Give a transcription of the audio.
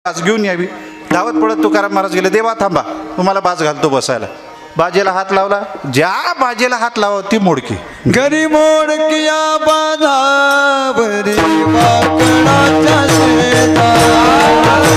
बाज घेऊन यावी. धावत पडत तुकाराम महाराज गेले. देवा थांबा, तुम्हाला बाज घालतो बसायला. बाजेला हात लावला. ज्या बाजेला हात लावा ती मोडकी. घरी मोडकिया बाधावरी वाकडाच्या शेतात